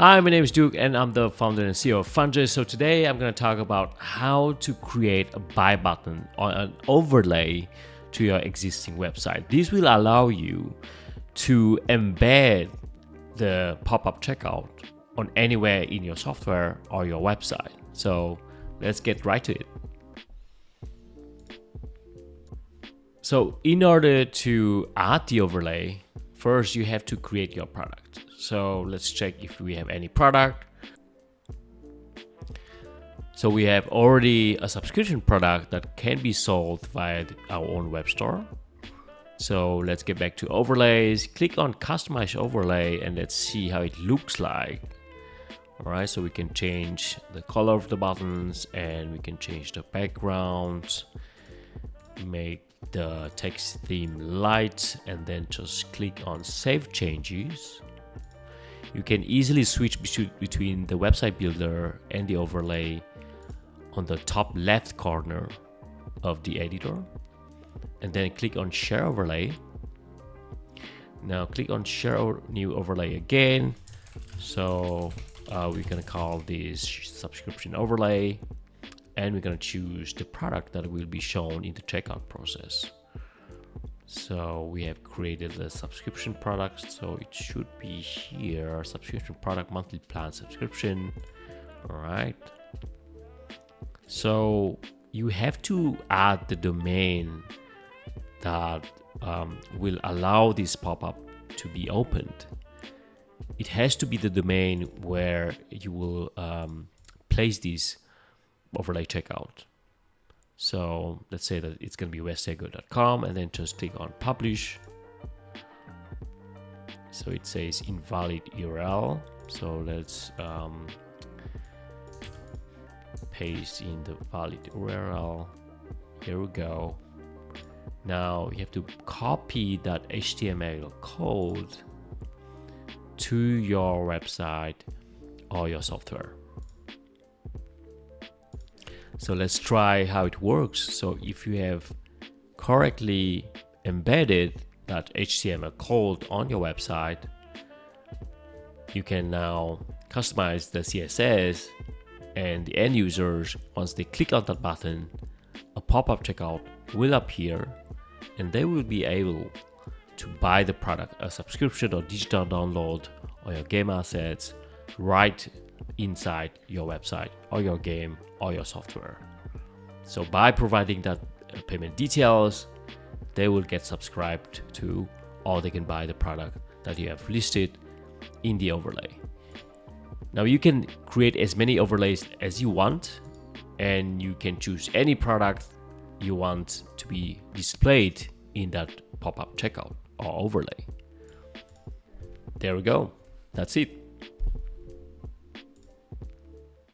Hi, my name is Duke and I'm the founder and CEO of Fundraise. So today I'm going to talk about how to create a buy button or an overlay to your existing website. This will allow you to embed the pop-up checkout on anywhere in your software or your website. So let's get right to it. So in order to add the overlay, first you have to create your product. So let's check if we have any product. So we have already a subscription product that can be sold via our own web store. So let's get back to overlays, click on customize overlay, and let's see how it looks like. All right, so we can change the color of the buttons and we can change the background, make the text theme light, and then just click on save changes. You can easily switch between the website builder and the overlay on the top left corner of the editor, and then click on share overlay. Now click on share new overlay again. So we're gonna call this subscription overlay, and we're gonna choose the product that will be shown in the checkout process. So we have created the subscription product, so it should be here, subscription product, monthly plan subscription. All right. So you have to add the domain that will allow this pop-up to be opened. It has to be the domain where you will place this overlay checkout. So let's say that it's going to be westego.com, and then just click on publish. So it says invalid URL. So let's paste in the valid URL. Here we go. Now you have to copy that HTML code to your website or your software. So let's try how it works. So if you have correctly embedded that HTML code on your website, you can now customize the CSS, and the end users, once they click on that button, a pop-up checkout will appear and they will be able to buy the product, a subscription or digital download or your game assets right inside your website or your game or your software. So by providing that payment details, they will get subscribed to, or they can buy the product that you have listed in the overlay. Now you can create as many overlays as you want, and you can choose any product you want to be displayed in that pop-up checkout or overlay. There we go. That's it.